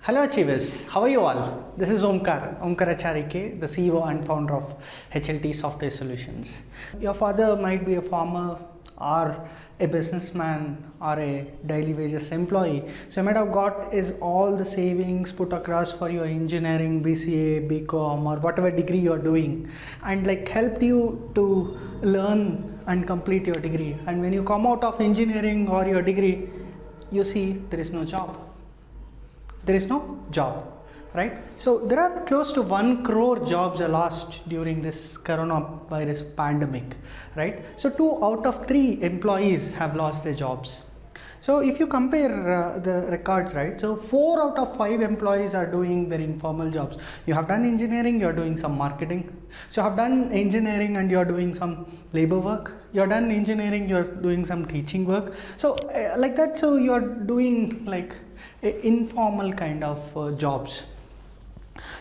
Hello Achievers, how are you all? This is Omkar Acharike, the CEO and founder of HLT Software Solutions. Your father might be a farmer or a businessman or a daily wages employee. So you might have got is all the savings put across for your engineering, BCA, BCom or whatever degree you're doing and like helped you to learn and complete your degree. And when you come out of engineering or your degree, you see there is no job. There is no job, right? So there are close to 1 crore jobs are lost during this coronavirus pandemic, right? So 2 out of 3 employees have lost their jobs. So if you compare the records, right? So 4 out of 5 employees are doing their informal jobs. You have done engineering, you're doing some marketing. So you have done engineering and you're doing some labor work. You're done engineering, you're doing some teaching work. So like that, so you're doing like informal kind of jobs.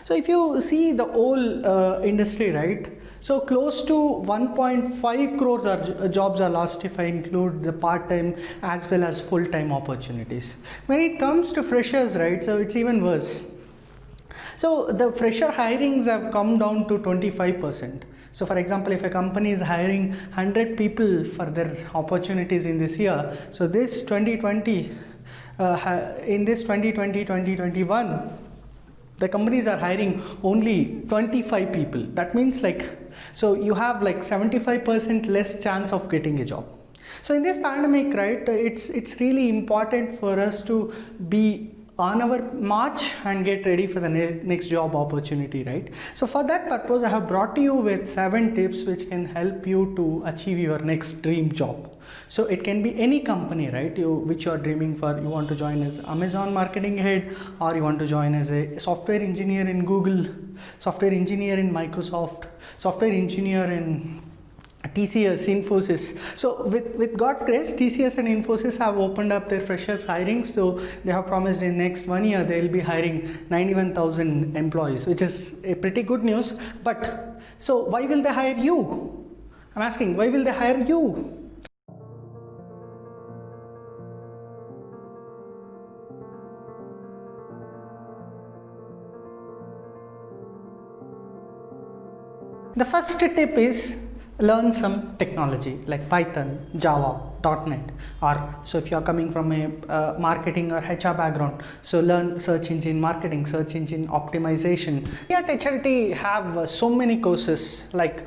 So if you see the whole industry, right? So close to 1.5 crores jobs are lost if I include the part-time as well as full-time opportunities. When it comes to freshers, right? So it's even worse. So the fresher hirings have come down to 25%. So for example, if a company is hiring 100 people for their opportunities in this year, so this 2020, in this 2020-2021, the companies are hiring only 25 people. That means like, so you have like 75% less chance of getting a job. So in this pandemic, right, it's really important for us to be on our march and get ready for the next job opportunity, right? So for that purpose, I have brought to you with 7 tips which can help you to achieve your next dream job. So it can be any company, right, which you are dreaming for. You want to join as Amazon marketing head, or you want to join as a software engineer in Google, software engineer in Microsoft, software engineer in TCS, Infosys. So with God's grace, TCS and Infosys have opened up their freshers hiring. So they have promised in next 1 year they will be hiring 91,000 employees, which is a pretty good news. But so why will they hire you? I'm asking, why will they hire you? The first tip is learn some technology like Python, Java, .NET, or so if you are coming from a marketing or HR background, so learn search engine marketing, search engine optimization. We at HLT have so many courses like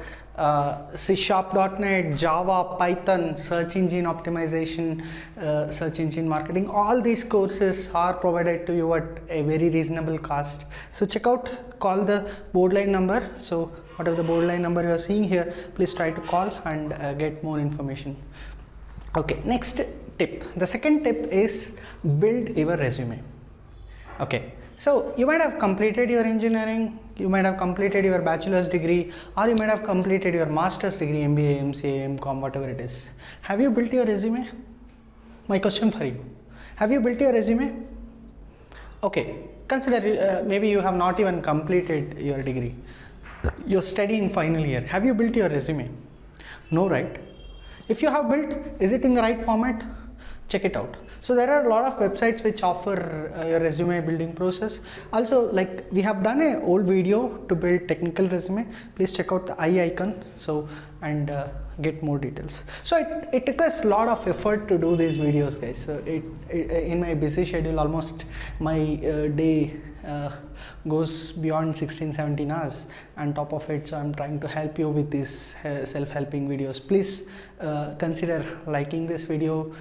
C#.NET, Java, Python, search engine optimization, search engine marketing. All these courses are provided to you at a very reasonable cost. So check out, call the board line number. So whatever the board line number you are seeing here, please try to call and get more information. Okay, next tip. The second tip is build your resume. Okay, so you might have completed your engineering, you might have completed your bachelor's degree, or you might have completed your master's degree, MBA, MCA, MCom, whatever it is. Have you built your resume? My question for you. Have you built your resume? Okay, consider maybe you have not even completed your degree. You're studying final year. Have you built your resume? No, right? If you have built, is it in the right format? Check it out. So there are a lot of websites which offer your resume building process. Also, like we have done an old video to build technical resume. Please check out the I icon. So and get more details. So it took us a lot of effort to do these videos, guys. So in my busy schedule, almost my day goes beyond 16-17 hours, and top of it, so I'm trying to help you with these self-helping videos. Please consider liking this video,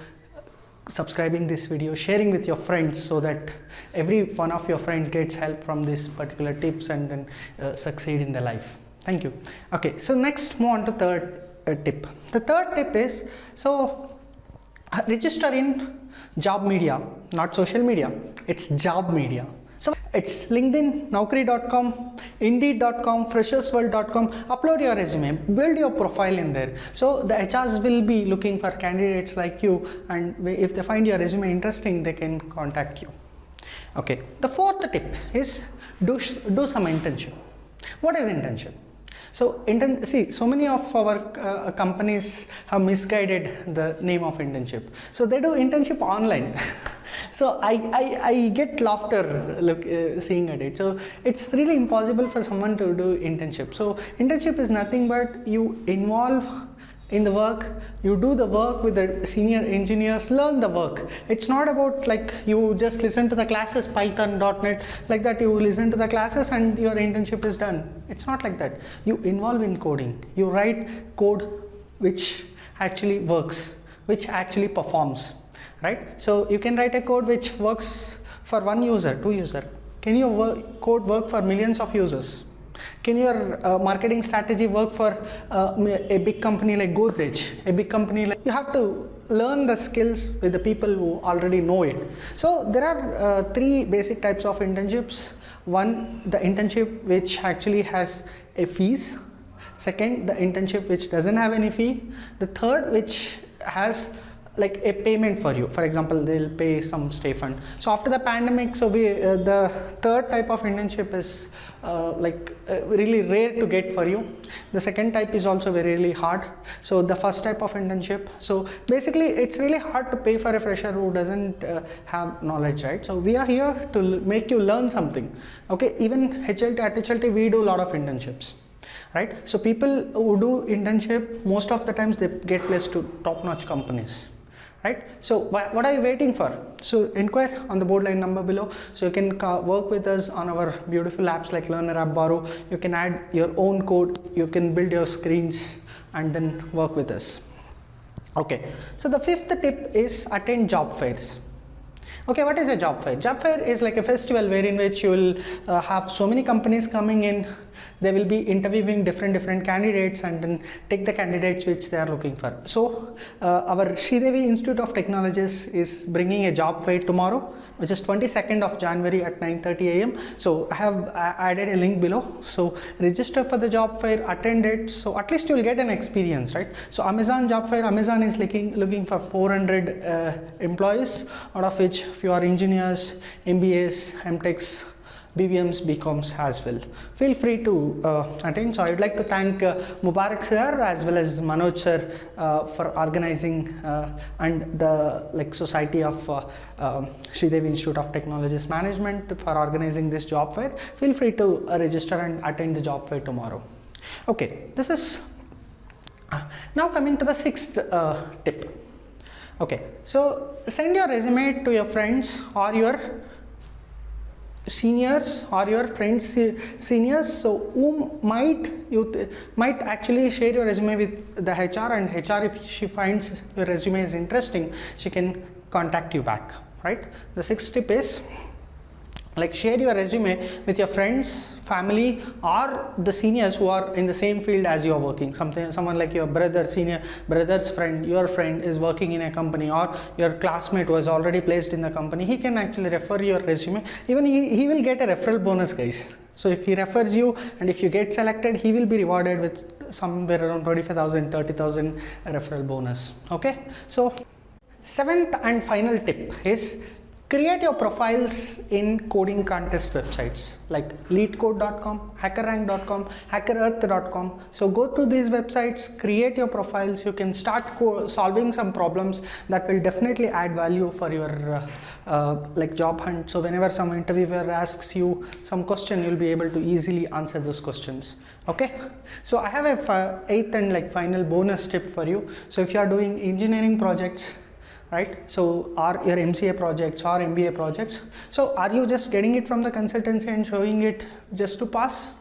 subscribing this video, sharing with your friends, so that every one of your friends gets help from this particular tips and then succeed in their life. Thank you. Okay, so next move on to third tip. The third tip is, so register in job media, not social media, it's job media. So it's LinkedIn, Naukri.com, Indeed.com, Freshersworld.com. Upload your resume, build your profile in there. So the HRs will be looking for candidates like you, and if they find your resume interesting, they can contact you. Okay. The fourth tip is do some internship. What is internship? So see, so many of our companies have misguided the name of internship. So they do internship online. So I get laughter seeing at it. So it's really impossible for someone to do internship. So internship is nothing but you involve in the work, you do the work with the senior engineers, learn the work. It's not about like you just listen to the classes, Python, .NET, like that you listen to the classes and your internship is done. It's not like that. You involve in coding. You write code which actually works, which actually performs, right? So you can write a code which works for one user, two user. Can your code work for millions of users? Can your marketing strategy work for a big company like Godrej, a big company like, you have to learn the skills with the people who already know it. So there are three basic types of internships. One, the internship which actually has a fees. Second, the internship which doesn't have any fee. The third, which has like a payment for you. For example, they'll pay some stipend. So after the pandemic, so the third type of internship is really rare to get for you. The second type is also very really hard. So the first type of internship, so basically it's really hard to pay for a fresher who doesn't have knowledge, right? So we are here to make you learn something. Okay, even at HLT we do a lot of internships, right? So people who do internship, most of the times they get placed to top-notch companies, right? So what are you waiting for? So inquire on the board line number below. So you can work with us on our beautiful apps like Learner App Borrow. You can add your own code, you can build your screens and then work with us. Okay, so the fifth tip is attend job fairs. Okay, what is a job fair? Job fair is like a festival wherein which you will have so many companies coming in. They will be interviewing different candidates and then take the candidates which they are looking for. So our Sridevi Institute of Technologies is bringing a job fair tomorrow, which is 22nd of January at 9:30 a.m. So I have added a link below. So register for the job fair, attend it. So at least you will get an experience, right? So Amazon job fair, Amazon is looking for 400 employees, out of which few are engineers, MBAs, MTechs, BBMs, BComs as well. Feel free to attend. So I would like to thank Mubarak sir as well as Manoj sir for organizing and the Society of Sridevi Institute of Technologies Management for organizing this job fair. Feel free to register and attend the job fair tomorrow. Okay, this is now coming to the sixth tip. Okay, so send your resume to your friends or your seniors or your friends seniors, so whom might actually share your resume with the HR, and HR, if she finds your resume is interesting, she can contact you back, right? The sixth tip is share your resume with your friends, family, or the seniors who are in the same field as you are working. Someone like your brother's friend, your friend is working in a company, or your classmate was already placed in the company. He can actually refer your resume. Even he will get a referral bonus, guys. So if he refers you and if you get selected, he will be rewarded with somewhere around 25,000, 30,000 referral bonus. Okay. So seventh and final tip is create your profiles in coding contest websites like leetcode.com, hackerrank.com, hackerearth.com. So go to these websites, create your profiles. You can start solving some problems that will definitely add value for your job hunt. So whenever some interviewer asks you some question, you'll be able to easily answer those questions. Okay. So I have a eighth and final bonus tip for you. So if you are doing engineering projects, right? So are your MCA projects or MBA projects, so are you just getting it from the consultancy and showing it just to pass?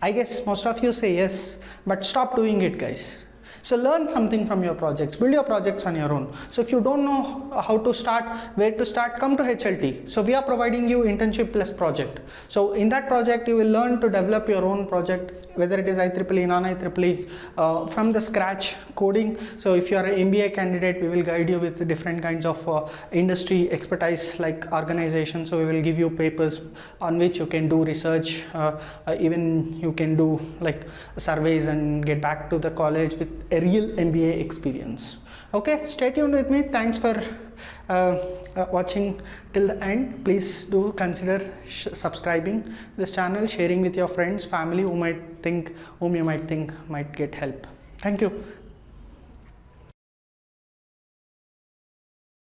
I guess most of you say yes, but stop doing it, guys. So learn something from your projects, build your projects on your own. So if you don't know how to start, where to start, come to HLT. So we are providing you internship plus project. So in that project, you will learn to develop your own project, whether it is IEEE, non-IEEE, from the scratch coding. So if you are an MBA candidate, we will guide you with different kinds of industry expertise like organization. So we will give you papers on which you can do research, even you can do surveys and get back to the college with a real MBA experience. Okay, stay tuned with me. Thanks for watching till the end. Please do consider subscribing this channel, sharing with your friends, family whom you might think might get help. Thank you.